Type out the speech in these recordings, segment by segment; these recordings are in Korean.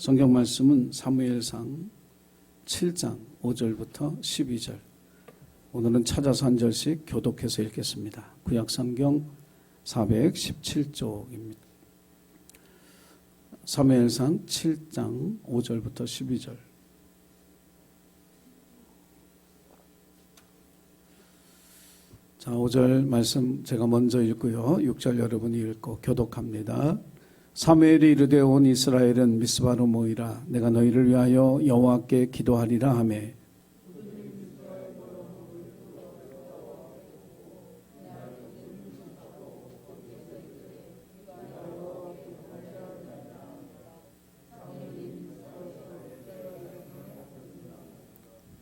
성경 말씀은 사무엘상 7장 5절부터 12절. 오늘은 찾아서 한 절씩 교독해서 읽겠습니다. 구약성경 417쪽입니다. 사무엘상 7장 5절부터 12절. 자, 5절 말씀 제가 먼저 읽고요. 6절 여러분이 읽고 교독합니다. 사무엘이 이르되 온 이스라엘은 미스바로 모이라. 내가 너희를 위하여 여호와께 기도하리라 하매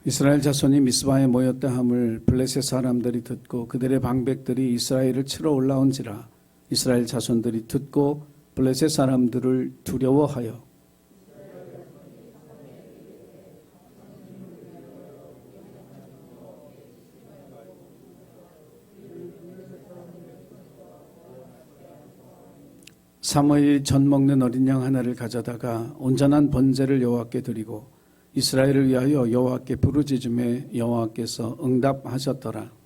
이스라엘 자손이 미스바에 모였다 함을 블레셋 사람들이 듣고 그들의 방백들이 이스라엘을 치러 올라온지라. 이스라엘 자손들이 듣고 블레셋 사람들을 두려워하여 사무엘이 젖 먹는 어린 양 하나를 가져다가 온전한 번제를 여호와께 드리고 이스라엘을 위하여 여호와께 부르짖음에 여호와께서 응답하셨더라.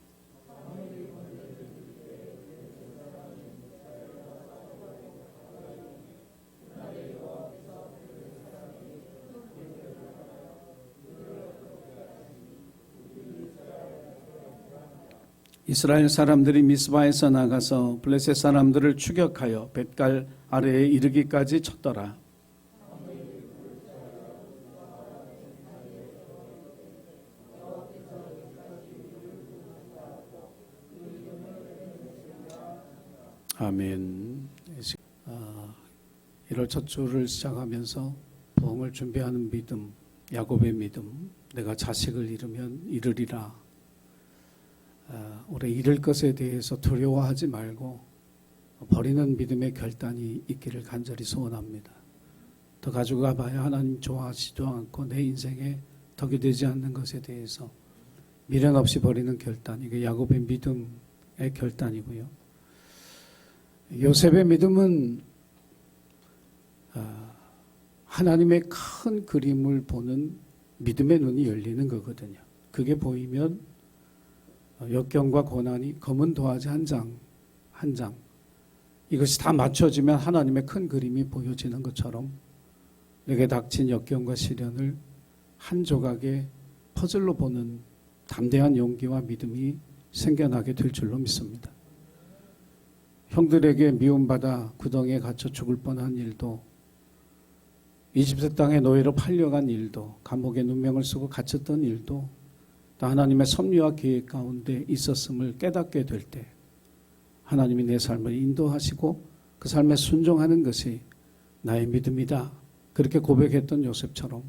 이스라엘 사람들이 미스바에서 나가서 블레셋 사람들을 추격하여 벳갈 아래에 이르기까지 쳤더라. 아멘. 1월 첫 주를 시작하면서 부흥을 준비하는 믿음, 야곱의 믿음, 내가 자식을 잃으면 잃으리라. 올해 잃을 것에 대해서 두려워하지 말고 버리는 믿음의 결단이 있기를 간절히 소원합니다. 더 가져가 봐야 하나님 좋아하지도 않고 내 인생에 덕이 되지 않는 것에 대해서 미련 없이 버리는 결단, 이게 야곱의 믿음의 결단이고요. 요셉의 믿음은 하나님의 큰 그림을 보는 믿음의 눈이 열리는 거거든요. 그게 보이면 역경과 고난이 검은 도화지 한 장 이것이 다 맞춰지면 하나님의 큰 그림이 보여지는 것처럼 내게 닥친 역경과 시련을 한 조각의 퍼즐로 보는 담대한 용기와 믿음이 생겨나게 될 줄로 믿습니다. 형들에게 미움받아 구덩이에 갇혀 죽을 뻔한 일도, 이집트 땅에 노예로 팔려간 일도, 감옥에 누명을 쓰고 갇혔던 일도 다 하나님의 섭리와 계획 가운데 있었음을 깨닫게 될 때 하나님이 내 삶을 인도하시고 그 삶에 순종하는 것이 나의 믿음이다. 그렇게 고백했던 요셉처럼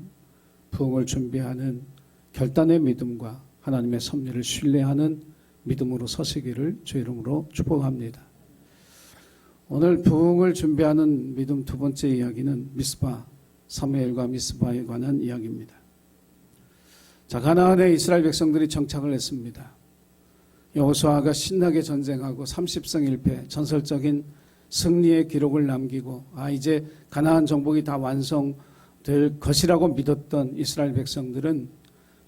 부흥을 준비하는 결단의 믿음과 하나님의 섭리를 신뢰하는 믿음으로 서시기를 주의 이름으로 축복합니다. 오늘 부흥을 준비하는 믿음 두 번째 이야기는 미스바, 사무엘과 미스바에 관한 이야기입니다. 자, 가나안에 이스라엘 백성들이 정착을 했습니다. 여호수아가 신나게 전쟁하고 30승 1패 전설적인 승리의 기록을 남기고 이제 가나안 정복이 다 완성될 것이라고 믿었던 이스라엘 백성들은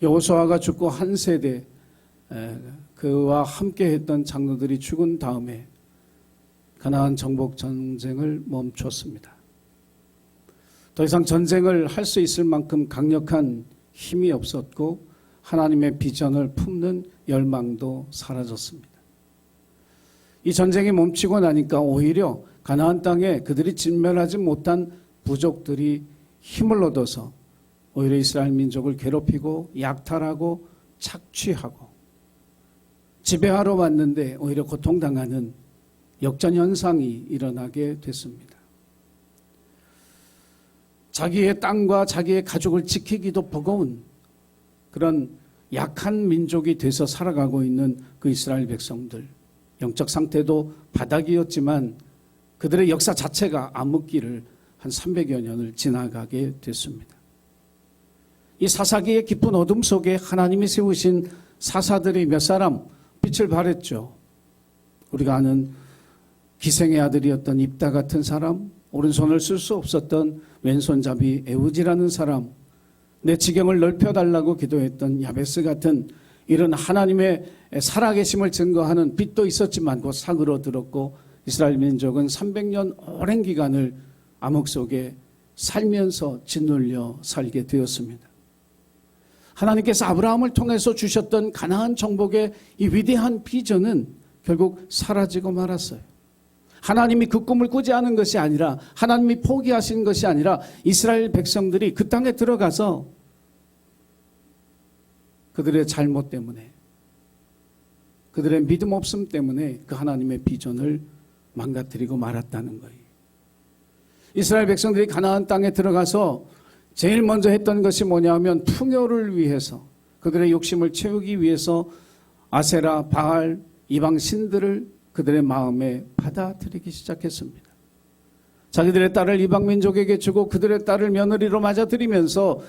여호수아가 죽고 한 세대 그와 함께 했던 장로들이 죽은 다음에 가나안 정복 전쟁을 멈췄습니다. 더 이상 전쟁을 할 수 있을 만큼 강력한 힘이 없었고 하나님의 비전을 품는 열망도 사라졌습니다. 이 전쟁이 멈추고 나니까 오히려 가나안 땅에 그들이 진멸하지 못한 부족들이 힘을 얻어서 오히려 이스라엘 민족을 괴롭히고 약탈하고 착취하고 지배하러 왔는데 오히려 고통당하는 역전현상이 일어나게 됐습니다. 자기의 땅과 자기의 가족을 지키기도 버거운 그런 약한 민족이 돼서 살아가고 있는 그 이스라엘 백성들, 영적 상태도 바닥이었지만 그들의 역사 자체가 암흑기를 한 300여 년을 지나가게 됐습니다. 이 사사기의 깊은 어둠 속에 하나님이 세우신 사사들이 몇 사람 빛을 발했죠. 우리가 아는 기생의 아들이었던 입다 같은 사람, 오른손을 쓸 수 없었던 왼손잡이 에우지라는 사람, 내 지경을 넓혀달라고 기도했던 야베스 같은 이런 하나님의 살아계심을 증거하는 빛도 있었지만 곧 사그러 들었고 이스라엘 민족은 300년 오랜 기간을 암흑 속에 살면서 짓눌려 살게 되었습니다. 하나님께서 아브라함을 통해서 주셨던 가나안 정복의 이 위대한 비전은 결국 사라지고 말았어요. 하나님이 그 꿈을 꾸지 않은 것이 아니라, 하나님이 포기하신 것이 아니라 이스라엘 백성들이 그 땅에 들어가서 그들의 잘못 때문에, 그들의 믿음 없음 때문에 그 하나님의 비전을 망가뜨리고 말았다는 거예요. 이스라엘 백성들이 가나안 땅에 들어가서 제일 먼저 했던 것이 뭐냐면 풍요를 위해서, 그들의 욕심을 채우기 위해서 아세라, 바알, 이방 신들을 그들의 마음에 받아들이기 시작했습니다. 자기들의 딸을 이방 민족에게 주고 그들의 딸을 며느리로 맞아들이면서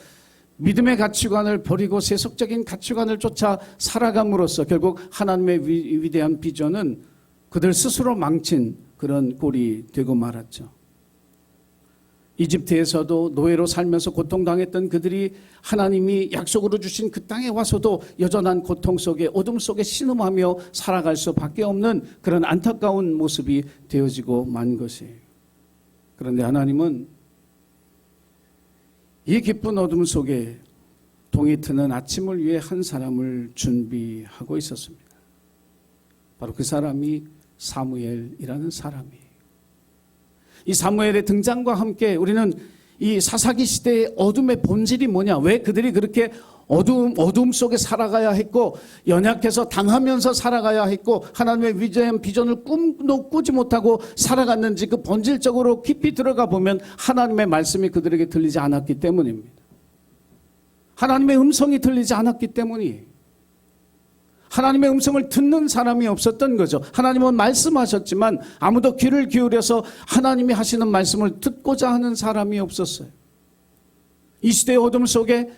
믿음의 가치관을 버리고 세속적인 가치관을 쫓아 살아감으로써 결국 하나님의 위대한 비전은 그들 스스로 망친 그런 꼴이 되고 말았죠. 이집트에서도 노예로 살면서 고통당했던 그들이 하나님이 약속으로 주신 그 땅에 와서도 여전한 고통 속에, 어둠 속에 신음하며 살아갈 수밖에 없는 그런 안타까운 모습이 되어지고 만 것이에요. 그런데 하나님은 이 깊은 어둠 속에 동이 트는 아침을 위해 한 사람을 준비하고 있었습니다. 바로 그 사람이 사무엘이라는 사람이에요. 이 사무엘의 등장과 함께 우리는 이 사사기 시대의 어둠의 본질이 뭐냐, 왜 그들이 그렇게 어둠 속에 살아가야 했고 연약해서 당하면서 살아가야 했고 하나님의 위대한 비전을 꿈도 꾸지 못하고 살아갔는지 그 본질적으로 깊이 들어가 보면 하나님의 말씀이 그들에게 들리지 않았기 때문입니다. 하나님의 음성이 들리지 않았기 때문이에요. 하나님의 음성을 듣는 사람이 없었던 거죠. 하나님은 말씀하셨지만 아무도 귀를 기울여서 하나님이 하시는 말씀을 듣고자 하는 사람이 없었어요. 이 시대의 어둠 속에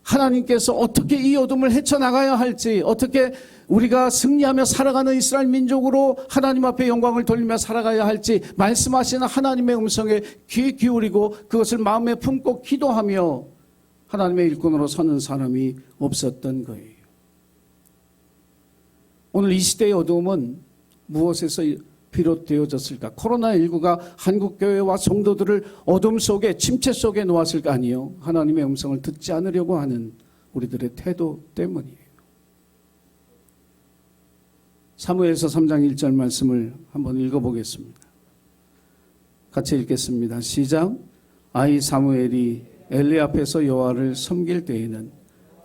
하나님께서 어떻게 이 어둠을 헤쳐나가야 할지, 어떻게 우리가 승리하며 살아가는 이스라엘 민족으로 하나님 앞에 영광을 돌리며 살아가야 할지 말씀하시는 하나님의 음성에 귀 기울이고 그것을 마음에 품고 기도하며 하나님의 일꾼으로 서는 사람이 없었던 거예요. 오늘 이 시대의 어두움은 무엇에서 비롯되어졌을까? 코로나19가 한국교회와 성도들을 어둠 속에, 침체 속에 놓았을 거 아니에요? 하나님의 음성을 듣지 않으려고 하는 우리들의 태도 때문이에요. 사무엘서 3장 1절 말씀을 한번 읽어보겠습니다. 같이 읽겠습니다. 시작. 아이 사무엘이 엘리 앞에서 여호와를 섬길 때에는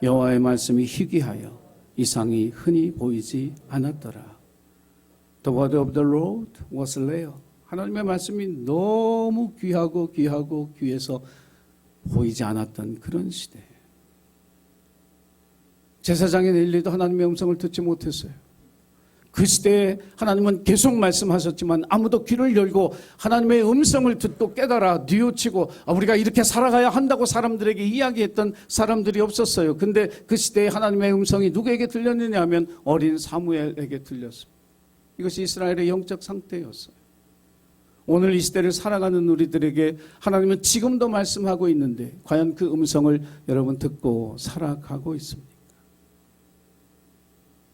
여호와의 말씀이 희귀하여 이상이 흔히 보이지 않았더라. The word of the Lord was rare. 하나님의 말씀이 너무 귀하고 귀해서 보이지 않았던 그런 시대. 제사장인 엘리도 하나님의 음성을 듣지 못했어요. 그 시대에 하나님은 계속 말씀하셨지만 아무도 귀를 열고 하나님의 음성을 듣고 깨달아 뉘우치고 우리가 이렇게 살아가야 한다고 사람들에게 이야기했던 사람들이 없었어요. 근데 그 시대에 하나님의 음성이 누구에게 들렸느냐 하면 어린 사무엘에게 들렸습니다. 이것이 이스라엘의 영적 상태였어요. 오늘 이 시대를 살아가는 우리들에게 하나님은 지금도 말씀하고 있는데 과연 그 음성을 여러분 듣고 살아가고 있습니까?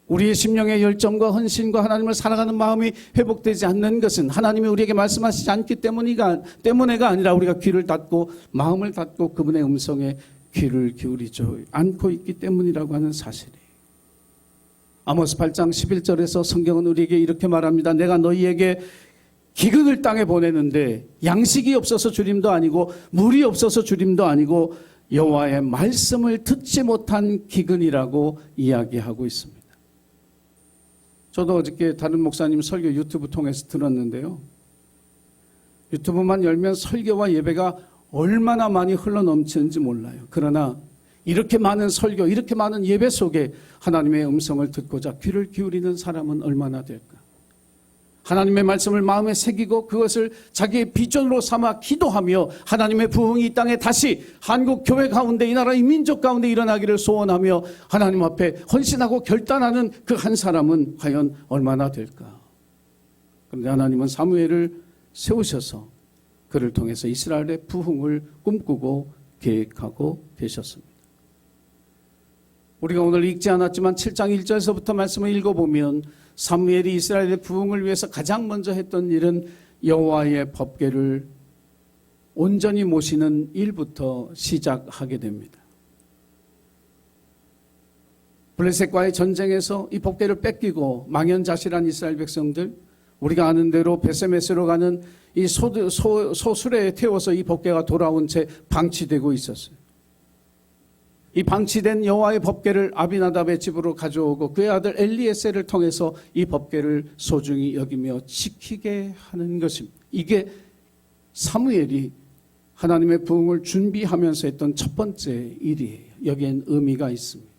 우리의 심령의 열정과 헌신과 하나님을 살아가는 마음이 회복되지 않는 것은 하나님이 우리에게 말씀하시지 않기 때문에가 아니라 우리가 귀를 닫고 마음을 닫고 그분의 음성에 귀를 기울이지 않고 있기 때문이라고 하는 사실이에요. 아모스 8장 11절에서 성경은 우리에게 이렇게 말합니다. 내가 너희에게 기근을 땅에 보내는데 양식이 없어서 주림도 아니고 물이 없어서 주림도 아니고 여호와의 말씀을 듣지 못한 기근이라고 이야기하고 있습니다. 저도 어저께 다른 목사님 설교 유튜브 통해서 들었는데요. 유튜브만 열면 설교와 예배가 얼마나 많이 흘러넘치는지 몰라요. 그러나 이렇게 많은 설교, 이렇게 많은 예배 속에 하나님의 음성을 듣고자 귀를 기울이는 사람은 얼마나 될까? 하나님의 말씀을 마음에 새기고 그것을 자기의 비전으로 삼아 기도하며 하나님의 부흥이 이 땅에 다시 한국 교회 가운데 이 나라 이 민족 가운데 일어나기를 소원하며 하나님 앞에 헌신하고 결단하는 그 한 사람은 과연 얼마나 될까? 그런데 하나님은 사무엘을 세우셔서 그를 통해서 이스라엘의 부흥을 꿈꾸고 계획하고 계셨습니다. 우리가 오늘 읽지 않았지만 7장 1절에서부터 말씀을 읽어보면 사무엘이 이스라엘의 부흥을 위해서 가장 먼저 했던 일은 여호와의 법궤를 온전히 모시는 일부터 시작하게 됩니다. 블레셋과의 전쟁에서 이 법궤를 뺏기고 망연자실한 이스라엘 백성들, 우리가 아는 대로 베세메스로 가는 이 소수레에 태워서 이 법궤가 돌아온 채 방치되고 있었어요. 이 방치된 여호와의 법궤를 아비나답의 집으로 가져오고 그의 아들 엘리에셀을 통해서 이 법궤를 소중히 여기며 지키게 하는 것입니다. 이게 사무엘이 하나님의 부흥을 준비하면서 했던 첫 번째 일이에요. 여기엔 의미가 있습니다.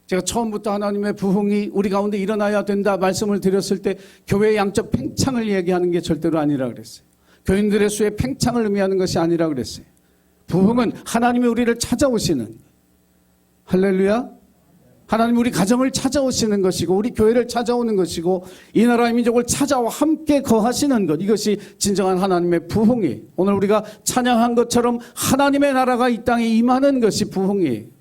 제가 처음부터 하나님의 부흥이 우리 가운데 일어나야 된다 말씀을 드렸을 때 교회의 양적 팽창을 얘기하는 게 절대로 아니라 그랬어요. 교인들의 수의 팽창을 의미하는 것이 아니라 그랬어요. 부흥은 하나님이 우리를 찾아오시는, 할렐루야, 하나님 우리 가정을 찾아오시는 것이고 우리 교회를 찾아오는 것이고 이 나라의 민족을 찾아와 함께 거하시는 것, 이것이 진정한 하나님의 부흥이에요. 오늘 우리가 찬양한 것처럼 하나님의 나라가 이 땅에 임하는 것이 부흥이에요.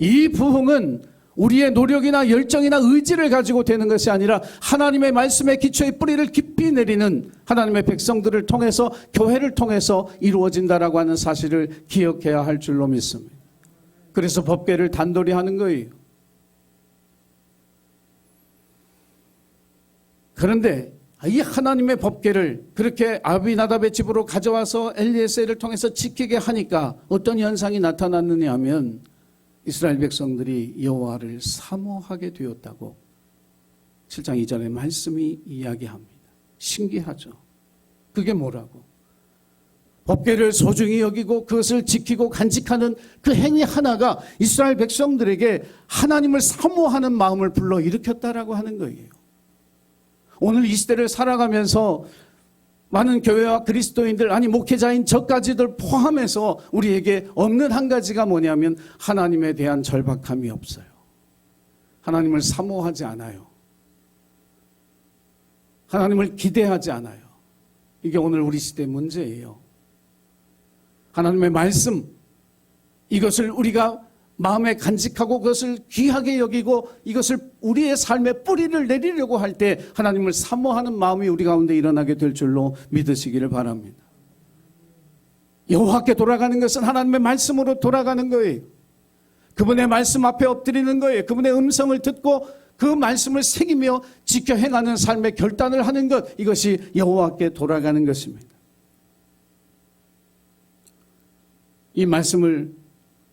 이 부흥은 우리의 노력이나 열정이나 의지를 가지고 되는 것이 아니라 하나님의 말씀의 기초에 뿌리를 깊이 내리는 하나님의 백성들을 통해서, 교회를 통해서 이루어진다라고 하는 사실을 기억해야 할 줄로 믿습니다. 그래서 법궤를 단돌이 하는 거예요. 그런데 이 하나님의 법궤를 그렇게 아비나답의 집으로 가져와서 엘리에셀을 통해서 지키게 하니까 어떤 현상이 나타났느냐 하면 이스라엘 백성들이 여호와를 사모하게 되었다고 7장 2절의 말씀이 이야기합니다. 신기하죠. 그게 뭐라고? 법궤를 소중히 여기고 그것을 지키고 간직하는 그 행위 하나가 이스라엘 백성들에게 하나님을 사모하는 마음을 불러일으켰다라고 하는 거예요. 오늘 이 시대를 살아가면서 많은 교회와 그리스도인들, 아니 목회자인 저까지들 포함해서 우리에게 없는 한 가지가 뭐냐면 하나님에 대한 절박함이 없어요. 하나님을 사모하지 않아요. 하나님을 기대하지 않아요. 이게 오늘 우리 시대의 문제예요. 하나님의 말씀, 이것을 우리가 마음에 간직하고 그것을 귀하게 여기고 이것을 우리의 삶에 뿌리를 내리려고 할 때 하나님을 사모하는 마음이 우리 가운데 일어나게 될 줄로 믿으시기를 바랍니다. 여호와께 돌아가는 것은 하나님의 말씀으로 돌아가는 거예요. 그분의 말씀 앞에 엎드리는 거예요. 그분의 음성을 듣고 그 말씀을 새기며 지켜 행하는 삶의 결단을 하는 것, 이것이 여호와께 돌아가는 것입니다. 이 말씀을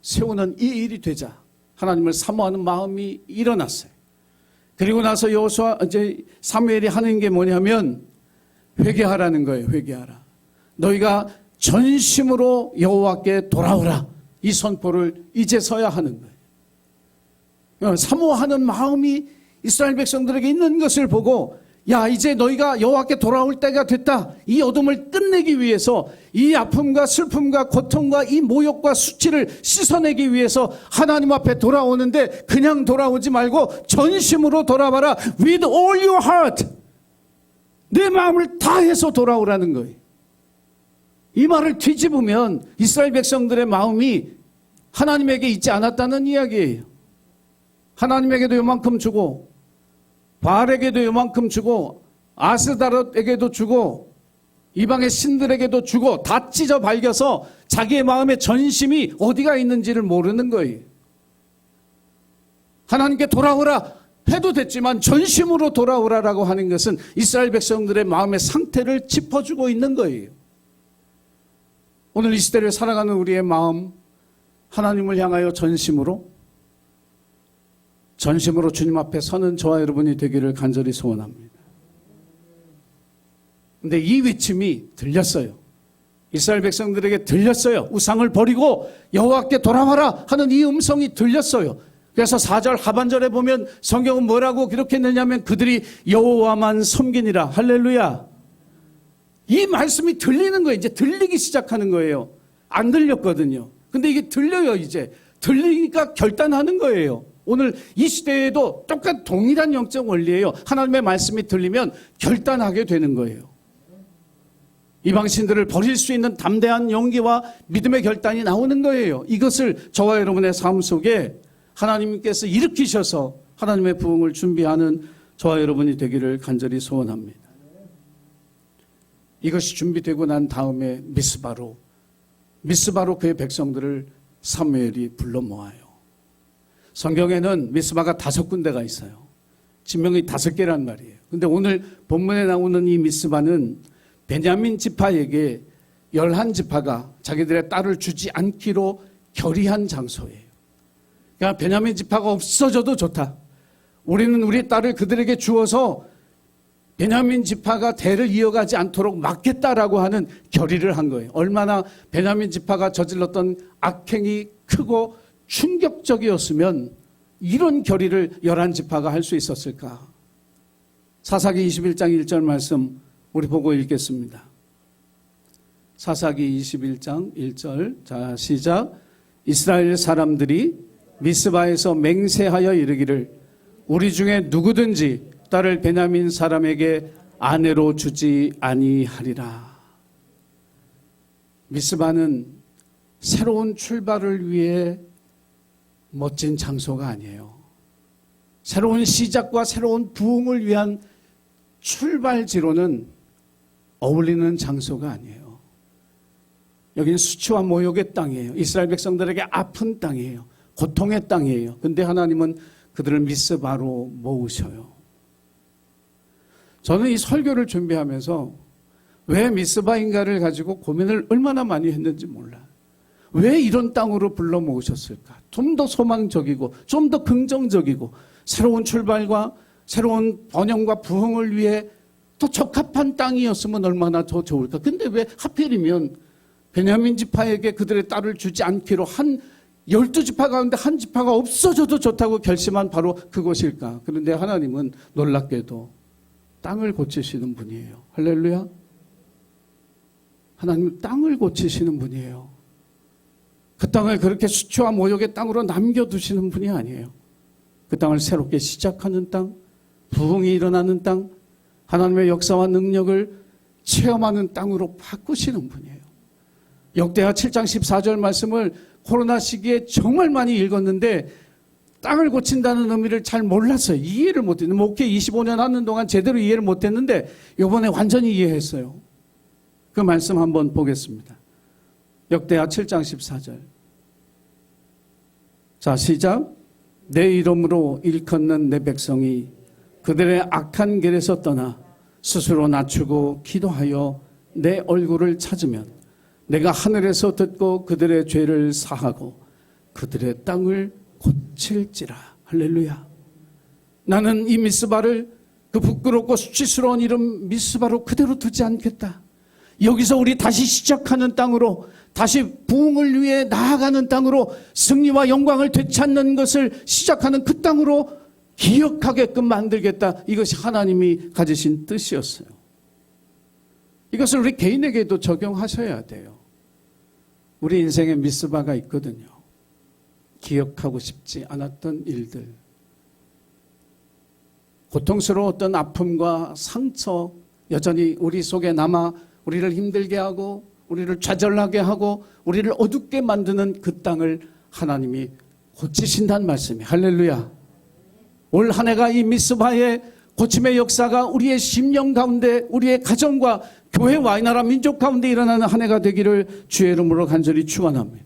세우는 이 일이 되자 하나님을 사모하는 마음이 일어났어요. 그리고 나서 사무엘이 하는 게 뭐냐면 회개하라는 거예요. 회개하라. 너희가 전심으로 여호와께 돌아오라. 이 선포를 이제서야 하는 거예요. 사모하는 마음이 이스라엘 백성들에게 있는 것을 보고, 야, 이제 너희가 여호와께 돌아올 때가 됐다. 이 어둠을 끝내기 위해서, 이 아픔과 슬픔과 고통과 이 모욕과 수치를 씻어내기 위해서 하나님 앞에 돌아오는데 그냥 돌아오지 말고 전심으로 돌아봐라. With all your heart. 내 마음을 다해서 돌아오라는 거예요. 이 말을 뒤집으면 이스라엘 백성들의 마음이 하나님에게 있지 않았다는 이야기예요. 하나님에게도 요만큼 주고 바알에게도 요만큼 주고 아스다롯에게도 주고 이방의 신들에게도 주고 다 찢어 발겨서 자기의 마음의 전심이 어디가 있는지를 모르는 거예요. 하나님께 돌아오라 해도 됐지만 전심으로 돌아오라라고 하는 것은 이스라엘 백성들의 마음의 상태를 짚어주고 있는 거예요. 오늘 이 시대를 살아가는 우리의 마음, 하나님을 향하여 전심으로 주님 앞에 서는 저와 여러분이 되기를 간절히 소원합니다. 그런데 이 외침이 들렸어요. 이스라엘 백성들에게 들렸어요. 우상을 버리고 여호와께 돌아와라 하는 이 음성이 들렸어요. 그래서 4절 하반절에 보면 성경은 뭐라고 기록했느냐면 그들이 여호와만 섬기니라. 할렐루야. 이 말씀이 들리는 거예요. 이제 들리기 시작하는 거예요. 안 들렸거든요. 근데 이게 들려요. 이제 들리니까 결단하는 거예요. 오늘 이 시대에도 똑같은 동일한 영적 원리예요. 하나님의 말씀이 들리면 결단하게 되는 거예요. 이방신들을 버릴 수 있는 담대한 용기와 믿음의 결단이 나오는 거예요. 이것을 저와 여러분의 삶 속에 하나님께서 일으키셔서 하나님의 부흥을 준비하는 저와 여러분이 되기를 간절히 소원합니다. 이것이 준비되고 난 다음에 미스바로 그의 백성들을 사무엘이 불러 모아요. 성경에는 미스바가 5군데가 있어요. 지명이 5개란 말이에요. 근데 오늘 본문에 나오는 이 미스바는 베냐민 지파에게 11지파가 자기들의 딸을 주지 않기로 결의한 장소예요. 그러니까 베냐민 지파가 없어져도 좋다. 우리는 우리 딸을 그들에게 주어서 베냐민 지파가 대를 이어가지 않도록 막겠다라고 하는 결의를 한 거예요. 얼마나 베냐민 지파가 저질렀던 악행이 크고 충격적이었으면 이런 결의를 11지파가 할 수 있었을까? 사사기 21장 1절 말씀 우리 보고 읽겠습니다. 사사기 21장 1절. 자, 시작. 이스라엘 사람들이 미스바에서 맹세하여 이르기를 우리 중에 누구든지 딸을 베냐민 사람에게 아내로 주지 아니하리라. 미스바는 새로운 출발을 위해 멋진 장소가 아니에요. 새로운 시작과 새로운 부흥을 위한 출발지로는 어울리는 장소가 아니에요. 여기는 수치와 모욕의 땅이에요. 이스라엘 백성들에게 아픈 땅이에요. 고통의 땅이에요. 근데 하나님은 그들을 미스바로 모으셔요. 저는 이 설교를 준비하면서 왜 미스바인가를 가지고 고민을 얼마나 많이 했는지 몰라요. 왜 이런 땅으로 불러 모으셨을까? 좀 더 소망적이고 좀 더 긍정적이고 새로운 출발과 새로운 번영과 부흥을 위해 더 적합한 땅이었으면 얼마나 더 좋을까? 근데 왜 하필이면 베냐민 지파에게 그들의 딸을 주지 않기로 한 12지파 가운데 한 지파가 없어져도 좋다고 결심한 바로 그곳일까? 그런데 하나님은 놀랍게도 땅을 고치시는 분이에요. 할렐루야. 하나님은 땅을 고치시는 분이에요. 그 땅을 그렇게 수치와 모욕의 땅으로 남겨두시는 분이 아니에요. 그 땅을 새롭게 시작하는 땅, 부흥이 일어나는 땅, 하나님의 역사와 능력을 체험하는 땅으로 바꾸시는 분이에요. 역대하 7장 14절 말씀을 코로나 시기에 정말 많이 읽었는데 땅을 고친다는 의미를 잘 몰랐어요. 이해를 못했는데 목회 25년 하는 동안 제대로 이해를 못했는데 이번에 완전히 이해했어요. 그 말씀 한번 보겠습니다. 역대하 7장 14절. 자, 시작. 내 이름으로 일컫는 내 백성이 그들의 악한 길에서 떠나 스스로 낮추고 기도하여 내 얼굴을 찾으면 내가 하늘에서 듣고 그들의 죄를 사하고 그들의 땅을 고칠지라. 할렐루야. 나는 이 미스바를 그 부끄럽고 수치스러운 이름 미스바로 그대로 두지 않겠다. 여기서 우리 다시 시작하는 땅으로, 다시 부흥을 위해 나아가는 땅으로, 승리와 영광을 되찾는 것을 시작하는 그 땅으로 기억하게끔 만들겠다. 이것이 하나님이 가지신 뜻이었어요. 이것을 우리 개인에게도 적용하셔야 돼요. 우리 인생에 미스바가 있거든요. 기억하고 싶지 않았던 일들, 고통스러웠던 아픔과 상처 여전히 우리 속에 남아 우리를 힘들게 하고 우리를 좌절하게 하고 우리를 어둡게 만드는 그 땅을 하나님이 고치신다는 말씀이에요. 할렐루야. 올 한 해가 이 미스바의 고침의 역사가 우리의 심령 가운데, 우리의 가정과 교회와 이 나라 민족 가운데 일어나는 한 해가 되기를 주의 이름으로 간절히 축원합니다.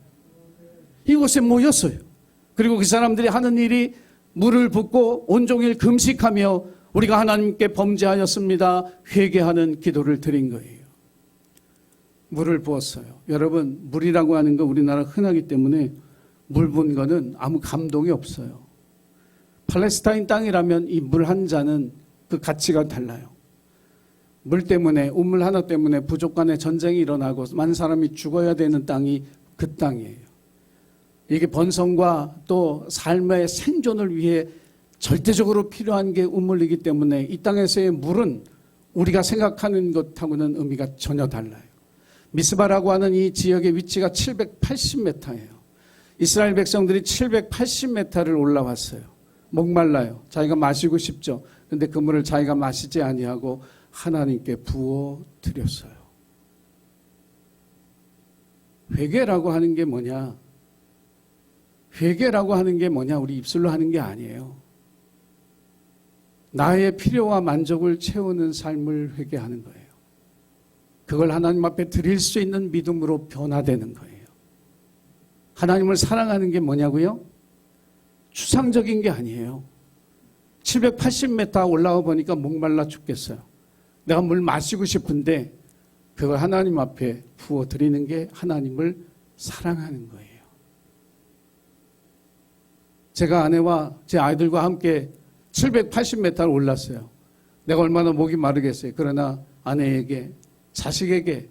이곳에 모였어요. 그리고 그 사람들이 하는 일이 물을 붓고 온종일 금식하며 우리가 하나님께 범죄하였습니다, 회개하는 기도를 드린 거예요. 물을 부었어요. 여러분, 물이라고 하는 거 우리나라 흔하기 때문에 물 부은 거는 아무 감동이 없어요. 팔레스타인 땅이라면 이 물 한 잔은 그 가치가 달라요. 물 때문에, 우물 하나 때문에 부족 간의 전쟁이 일어나고 많은 사람이 죽어야 되는 땅이 그 땅이에요. 이게 번성과 또 삶의 생존을 위해 절대적으로 필요한 게 우물이기 때문에 이 땅에서의 물은 우리가 생각하는 것하고는 의미가 전혀 달라요. 미스바라고 하는 이 지역의 위치가 780m예요. 이스라엘 백성들이 780m를 올라왔어요. 목말라요. 자기가 마시고 싶죠. 근데 그 물을 자기가 마시지 아니하고 하나님께 부어 드렸어요. 회개라고 하는 게 뭐냐? 회개라고 하는 게 뭐냐? 우리 입술로 하는 게 아니에요. 나의 필요와 만족을 채우는 삶을 회개하는 거예요. 그걸 하나님 앞에 드릴 수 있는 믿음으로 변화되는 거예요. 하나님을 사랑하는 게 뭐냐고요? 추상적인 게 아니에요. 780m 올라가 보니까 목말라 죽겠어요. 내가 물 마시고 싶은데 그걸 하나님 앞에 부어드리는 게 하나님을 사랑하는 거예요. 제가 아내와 제 아이들과 함께 780m를 올랐어요. 내가 얼마나 목이 마르겠어요. 그러나 아내에게, 자식에게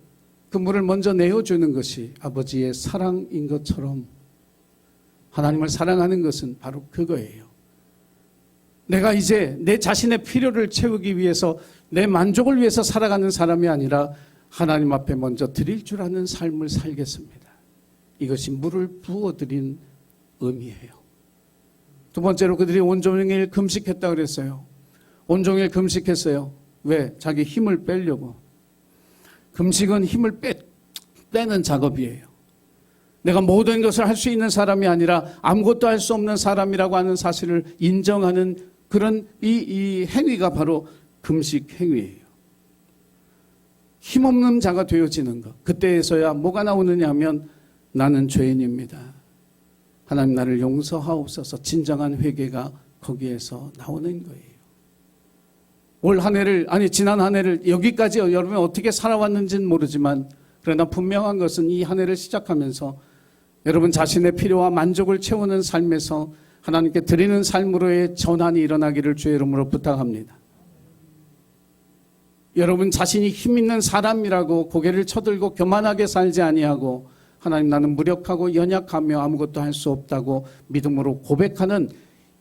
그 물을 먼저 내어주는 것이 아버지의 사랑인 것처럼 하나님을 사랑하는 것은 바로 그거예요. 내가 이제 내 자신의 필요를 채우기 위해서 내 만족을 위해서 살아가는 사람이 아니라 하나님 앞에 먼저 드릴 줄 아는 삶을 살겠습니다. 이것이 물을 부어드린 의미예요. 두 번째로 그들이 온종일 금식했다고 그랬어요. 온종일 금식했어요. 왜? 자기 힘을 빼려고. 금식은 힘을 빼는 작업이에요. 내가 모든 것을 할 수 있는 사람이 아니라 아무것도 할 수 없는 사람이라고 하는 사실을 인정하는 그런 이 행위가 바로 금식 행위예요. 힘없는 자가 되어지는 것. 그때에서야 뭐가 나오느냐 하면 나는 죄인입니다. 하나님 나를 용서하옵소서. 진정한 회개가 거기에서 나오는 거예요. 올 한 해를, 아니 지난 한 해를 여기까지 여러분이 어떻게 살아왔는지는 모르지만 그러나 분명한 것은 이 한 해를 시작하면서 여러분 자신의 필요와 만족을 채우는 삶에서 하나님께 드리는 삶으로의 전환이 일어나기를 주의 이름으로 부탁합니다. 여러분 자신이 힘 있는 사람이라고 고개를 쳐들고 교만하게 살지 아니하고 하나님 나는 무력하고 연약하며 아무것도 할 수 없다고 믿음으로 고백하는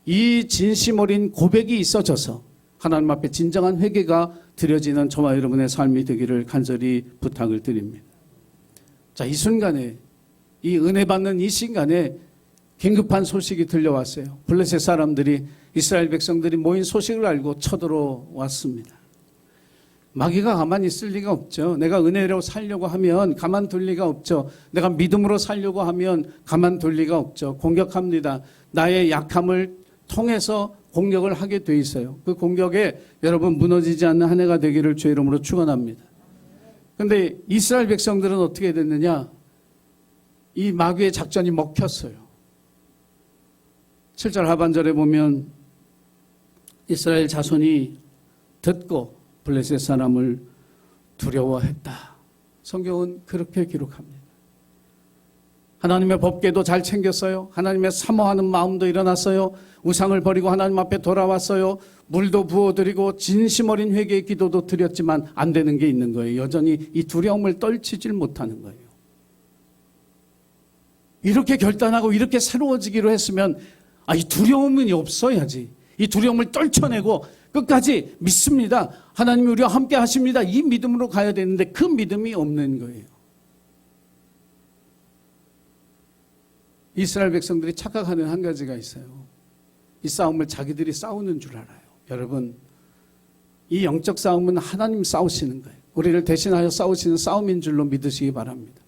이 진심 어린 고백이 있어져서 하나님 앞에 진정한 회개가 드려지는 저와 여러분의 삶이 되기를 간절히 부탁을 드립니다. 자, 이 순간에 이 은혜 받는 이 시간에 긴급한 소식이 들려왔어요. 블레셋 사람들이 이스라엘 백성들이 모인 소식을 알고 쳐들어왔습니다. 마귀가 가만히 있을 리가 없죠. 내가 은혜로 살려고 하면 가만둘 리가 없죠. 내가 믿음으로 살려고 하면 가만둘 리가 없죠. 공격합니다. 나의 약함을 통해서 공격을 하게 돼 있어요. 그 공격에 여러분 무너지지 않는 한 해가 되기를 주의 이름으로 축원합니다. 그런데 이스라엘 백성들은 어떻게 됐느냐? 이 마귀의 작전이 먹혔어요. 7절 하반절에 보면 이스라엘 자손이 듣고 블레셋 사람을 두려워했다. 성경은 그렇게 기록합니다. 하나님의 법궤도 잘 챙겼어요. 하나님의 사모하는 마음도 일어났어요. 우상을 버리고 하나님 앞에 돌아왔어요. 물도 부어드리고 진심 어린 회개의 기도도 드렸지만 안 되는 게 있는 거예요. 여전히 이 두려움을 떨치질 못하는 거예요. 이렇게 결단하고 이렇게 새로워지기로 했으면 이 두려움이 없어야지. 이 두려움을 떨쳐내고 끝까지 믿습니다. 하나님이 우리와 함께 하십니다. 이 믿음으로 가야 되는데 그 믿음이 없는 거예요. 이스라엘 백성들이 착각하는 한 가지가 있어요. 이 싸움을 자기들이 싸우는 줄 알아요. 여러분, 이 영적 싸움은 하나님 싸우시는 거예요. 우리를 대신하여 싸우시는 싸움인 줄로 믿으시기 바랍니다.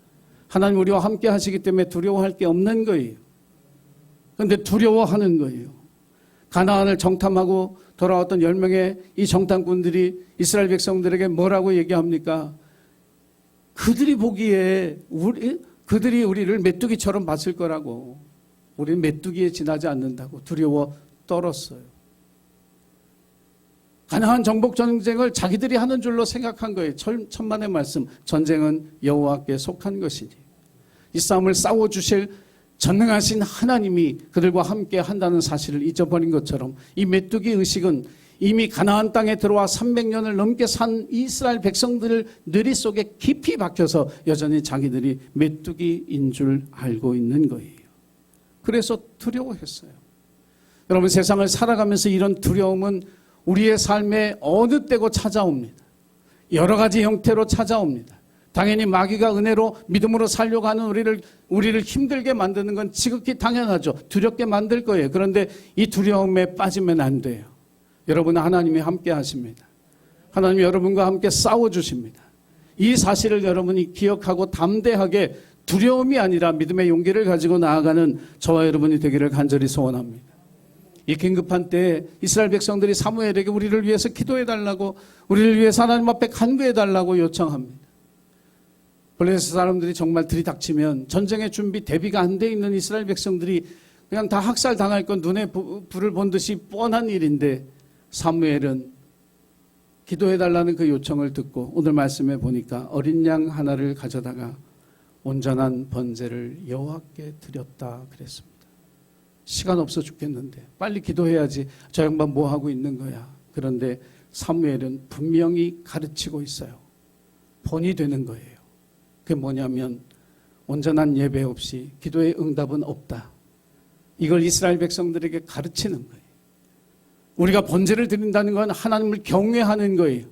하나님 우리와 함께 하시기 때문에 두려워할 게 없는 거예요. 그런데 두려워하는 거예요. 가나안을 정탐하고 돌아왔던 10명의 이 정탐꾼들이 이스라엘 백성들에게 뭐라고 얘기합니까? 그들이 보기에 그들이 우리를 메뚜기처럼 봤을 거라고. 우리는 메뚜기에 지나지 않는다고 두려워 떨었어요. 가나안 정복 전쟁을 자기들이 하는 줄로 생각한 거예요. 천만의 말씀, 전쟁은 여호와께 속한 것이니 이 싸움을 싸워주실 전능하신 하나님이 그들과 함께 한다는 사실을 잊어버린 것처럼 이 메뚜기 의식은 이미 가나안 땅에 들어와 300년을 넘게 산 이스라엘 백성들을 뇌리 속에 깊이 박혀서 여전히 자기들이 메뚜기인 줄 알고 있는 거예요. 그래서 두려워했어요. 여러분, 세상을 살아가면서 이런 두려움은 우리의 삶에 어느 때고 찾아옵니다. 여러 가지 형태로 찾아옵니다. 당연히 마귀가 은혜로 믿음으로 살려고 하는 우리를 힘들게 만드는 건 지극히 당연하죠. 두렵게 만들 거예요. 그런데 이 두려움에 빠지면 안 돼요. 여러분, 하나님이 함께 하십니다. 하나님이 여러분과 함께 싸워주십니다. 이 사실을 여러분이 기억하고 담대하게 두려움이 아니라 믿음의 용기를 가지고 나아가는 저와 여러분이 되기를 간절히 소원합니다. 이 긴급한 때에 이스라엘 백성들이 사무엘에게 우리를 위해서 기도해달라고, 우리를 위해서 하나님 앞에 간구해달라고 요청합니다. 블레셋 사람들이 정말 들이닥치면 전쟁의 준비 대비가 안 돼 있는 이스라엘 백성들이 그냥 다 학살당할 건 눈에 불을 본 듯이 뻔한 일인데, 사무엘은 기도해달라는 그 요청을 듣고 오늘 말씀에 보니까 어린 양 하나를 가져다가 온전한 번제를 여호와께 드렸다 그랬습니다. 시간 없어 죽겠는데 빨리 기도해야지, 저 양반 뭐 하고 있는 거야. 그런데 사무엘은 분명히 가르치고 있어요. 본이 되는 거예요. 그게 뭐냐면 온전한 예배 없이 기도의 응답은 없다. 이걸 이스라엘 백성들에게 가르치는 거예요. 우리가 번제를 드린다는 건 하나님을 경외하는 거예요.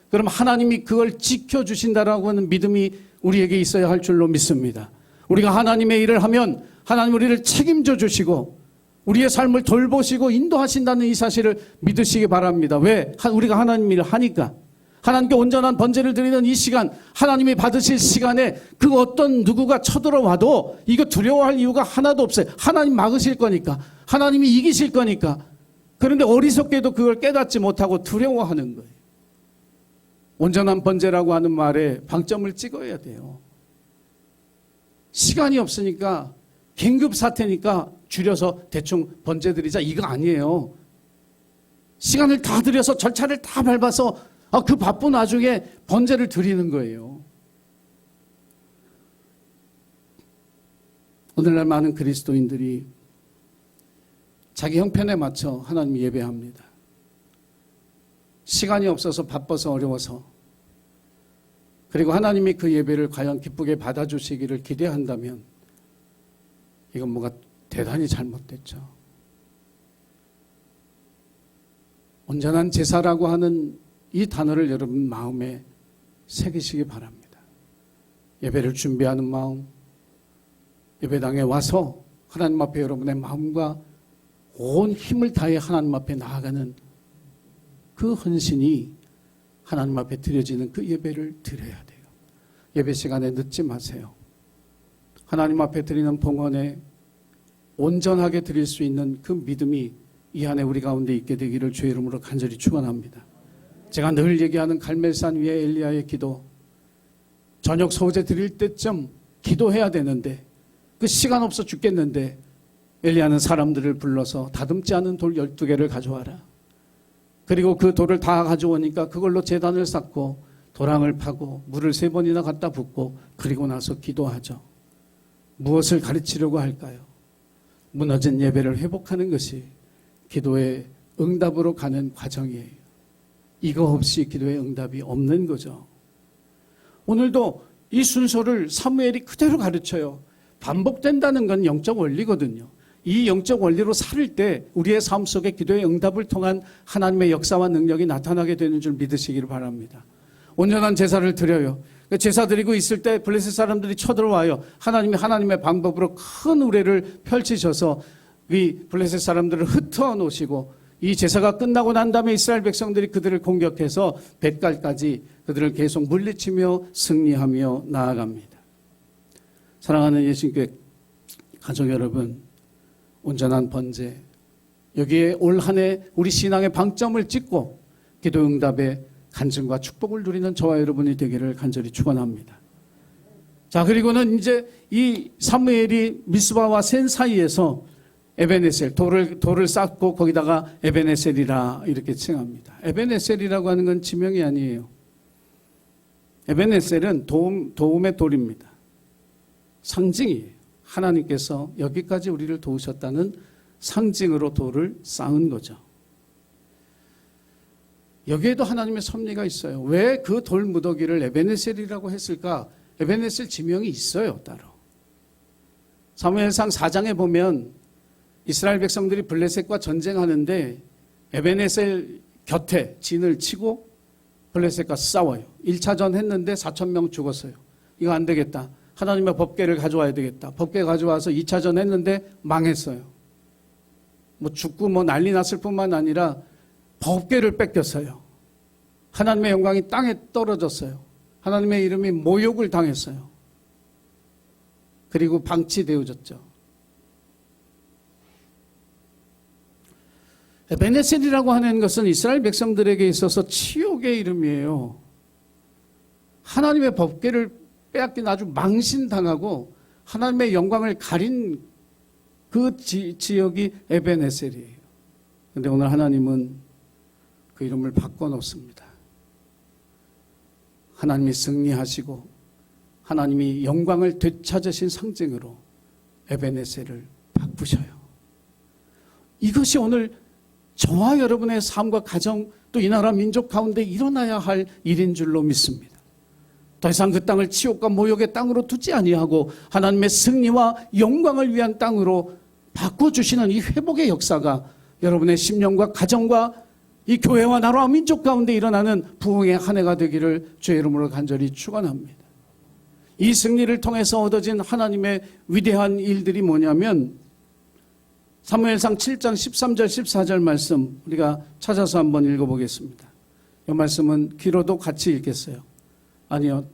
그럼 하나님이 그걸 지켜주신다라고 하는 믿음이 우리에게 있어야 할 줄로 믿습니다. 우리가 하나님의 일을 하면 하나님 우리를 책임져 주시고 우리의 삶을 돌보시고 인도하신다는 이 사실을 믿으시기 바랍니다. 왜? 우리가 하나님 일을 하니까. 하나님께 온전한 번제를 드리는 이 시간, 하나님이 받으실 시간에 그 어떤 누구가 쳐들어와도 이거 두려워할 이유가 하나도 없어요. 하나님 막으실 거니까. 하나님이 이기실 거니까. 그런데 어리석게도 그걸 깨닫지 못하고 두려워하는 거예요. 온전한 번제라고 하는 말에 방점을 찍어야 돼요. 시간이 없으니까, 긴급 사태니까 줄여서 대충 번제 드리자, 이거 아니에요. 시간을 다 들여서 절차를 다 밟아서 그 바쁜 와중에 번제를 드리는 거예요. 오늘날 많은 그리스도인들이 자기 형편에 맞춰 하나님 예배합니다. 시간이 없어서 바빠서 어려워서, 그리고 하나님이 그 예배를 과연 기쁘게 받아주시기를 기대한다면 이건 뭐가 대단히 잘못됐죠. 온전한 제사라고 하는 이 단어를 여러분 마음에 새기시기 바랍니다. 예배를 준비하는 마음, 예배당에 와서 하나님 앞에 여러분의 마음과 온 힘을 다해 하나님 앞에 나아가는 그 헌신이 하나님 앞에 드려지는 그 예배를 드려야 돼요. 예배 시간에 늦지 마세요. 하나님 앞에 드리는 봉헌에 온전하게 드릴 수 있는 그 믿음이 이 안에 우리 가운데 있게 되기를 주의 이름으로 간절히 축원합니다. 제가 늘 얘기하는 갈멜산 위에 엘리야의 기도, 저녁 소제 드릴 때쯤 기도해야 되는데 그 시간 없어 죽겠는데 엘리야는 사람들을 불러서 다듬지 않은 돌 12개를 가져와라. 그리고 그 돌을 다 가져오니까 그걸로 제단을 쌓고 도랑을 파고 물을 3번이나 갖다 붓고 그리고 나서 기도하죠. 무엇을 가르치려고 할까요? 무너진 예배를 회복하는 것이 기도의 응답으로 가는 과정이에요. 이거 없이 기도의 응답이 없는 거죠. 오늘도 이 순서를 사무엘이 그대로 가르쳐요. 반복된다는 건 영적 원리거든요. 이 영적 원리로 살을 때 우리의 삶 속에 기도의 응답을 통한 하나님의 역사와 능력이 나타나게 되는 줄 믿으시기를 바랍니다. 온전한 제사를 드려요. 제사 드리고 있을 때 블레셋 사람들이 쳐들어와요. 하나님이 하나님의 방법으로 큰 우레를 펼치셔서 이 블레셋 사람들을 흩어 놓으시고 이 제사가 끝나고 난 다음에 이스라엘 백성들이 그들을 공격해서 벳갈까지 그들을 계속 물리치며 승리하며 나아갑니다. 사랑하는 예수님께 가족 여러분, 온전한 번제, 여기에 올 한 해 우리 신앙의 방점을 찍고 기도 응답의 간증과 축복을 누리는 저와 여러분이 되기를 간절히 축원합니다. 자, 그리고는 이제 이 사무엘이 미스바와 센 사이에서 에베네셀, 돌을 쌓고 거기다가 에베네셀이라 이렇게 칭합니다. 에베네셀이라고 하는 건 지명이 아니에요. 에베네셀은 도움의 돌입니다. 상징이에요. 하나님께서 여기까지 우리를 도우셨다는 상징으로 돌을 쌓은 거죠. 여기에도 하나님의 섭리가 있어요. 왜 그 돌 무더기를 에베네셀이라고 했을까? 에베네셀 지명이 있어요, 따로. 사무엘상 4장에 보면 이스라엘 백성들이 블레셋과 전쟁하는데 에베네셀 곁에 진을 치고 블레셋과 싸워요. 1차전 했는데 4,000명 죽었어요. 이거 안 되겠다. 하나님의 법궤를 가져와야 되겠다. 법궤 가져와서 2차전 했는데 망했어요. 뭐 죽고 뭐 난리 났을 뿐만 아니라 법궤를 뺏겼어요. 하나님의 영광이 땅에 떨어졌어요. 하나님의 이름이 모욕을 당했어요. 그리고 방치되어졌죠. 에베네셀이라고 하는 것은 이스라엘 백성들에게 있어서 치욕의 이름이에요. 하나님의 법궤를 빼앗긴 아주 망신당하고 하나님의 영광을 가린 그 지역이 에베네셀이에요. 그런데 오늘 하나님은 그 이름을 바꿔놓습니다. 하나님이 승리하시고 하나님이 영광을 되찾으신 상징으로 에베네셀을 바꾸셔요. 이것이 오늘 저와 여러분의 삶과 가정 또 이 나라 민족 가운데 일어나야 할 일인 줄로 믿습니다. 더 이상 그 땅을 치욕과 모욕의 땅으로 두지 아니하고 하나님의 승리와 영광을 위한 땅으로 바꿔주시는 이 회복의 역사가 여러분의 심령과 가정과 이 교회와 나라와 민족 가운데 일어나는 부흥의 한 해가 되기를 주의 이름으로 간절히 축원합니다. 이 승리를 통해서 얻어진 하나님의 위대한 일들이 뭐냐면 사무엘상 7장 13절 14절 말씀 우리가 찾아서 한번 읽어보겠습니다. 이 말씀은 귀로도 같이 읽겠어요. 아니요.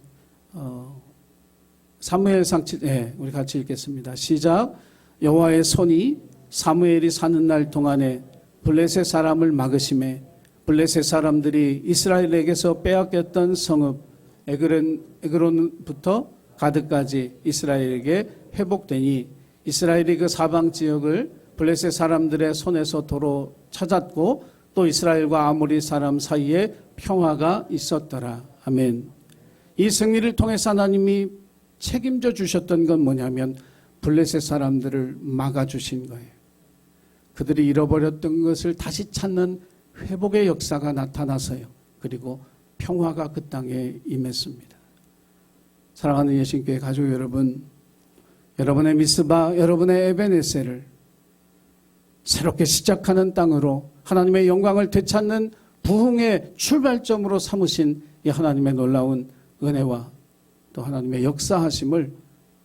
사무엘상 7, 우리 같이 읽겠습니다. 시작. 여호와의 손이 사무엘이 사는 날 동안에 블레셋 사람을 막으심에 블레셋 사람들이 이스라엘에게서 빼앗겼던 성읍 에그론부터 가드까지 이스라엘에게 회복되니 이스라엘이 그 사방 지역을 블레셋 사람들의 손에서 도로 찾았고 또 이스라엘과 아모리 사람 사이에 평화가 있었더라. 아멘. 이 승리를 통해서 하나님이 책임져 주셨던 건 뭐냐면 블레셋 사람들을 막아주신 거예요. 그들이 잃어버렸던 것을 다시 찾는 회복의 역사가 나타나서요. 그리고 평화가 그 땅에 임했습니다. 사랑하는 예신교회 가족 여러분, 여러분의 미스바, 여러분의 에베네셀을 새롭게 시작하는 땅으로 하나님의 영광을 되찾는 부흥의 출발점으로 삼으신 이 하나님의 놀라운 은혜와 또 하나님의 역사하심을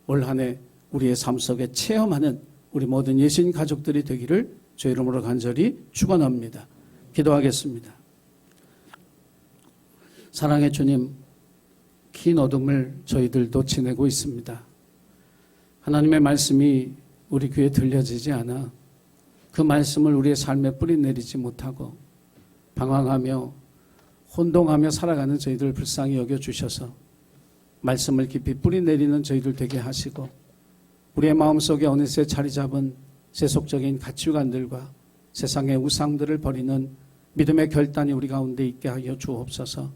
올 한 해 우리의 삶 속에 체험하는 우리 모든 예신 가족들이 되기를 주의 이름으로 간절히 축원합니다. 기도하겠습니다. 사랑의 주님, 긴 어둠을 저희들도 지내고 있습니다. 하나님의 말씀이 우리 귀에 들려지지 않아 그 말씀을 우리의 삶에 뿌리내리지 못하고 방황하며 혼동하며 살아가는 저희들 불쌍히 여겨주셔서 말씀을 깊이 뿌리내리는 저희들 되게 하시고 우리의 마음속에 어느새 자리 잡은 세속적인 가치관들과 세상의 우상들을 버리는 믿음의 결단이 우리 가운데 있게 하여 주옵소서.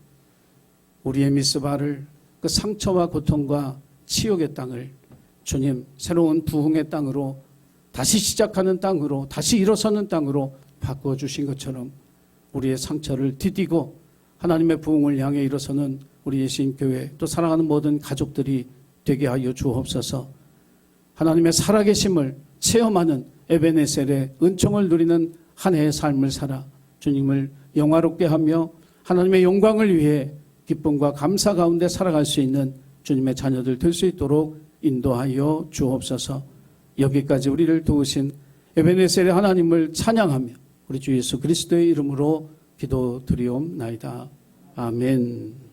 우리의 미스바를 그 상처와 고통과 치욕의 땅을 주님 새로운 부흥의 땅으로 다시 시작하는 땅으로 다시 일어서는 땅으로 바꿔주신 것처럼 우리의 상처를 디디고 하나님의 부흥을 향해 일어서는 우리 예수님교회 또 사랑하는 모든 가족들이 되게 하여 주옵소서. 하나님의 살아계심을 체험하는 에베네셀의 은총을 누리는 한 해의 삶을 살아 주님을 영화롭게 하며 하나님의 영광을 위해 기쁨과 감사 가운데 살아갈 수 있는 주님의 자녀들 될 수 있도록 인도하여 주옵소서. 여기까지 우리를 도우신 에베네셀의 하나님을 찬양하며 우리 주 예수 그리스도의 이름으로 기도드리옵나이다. 아멘.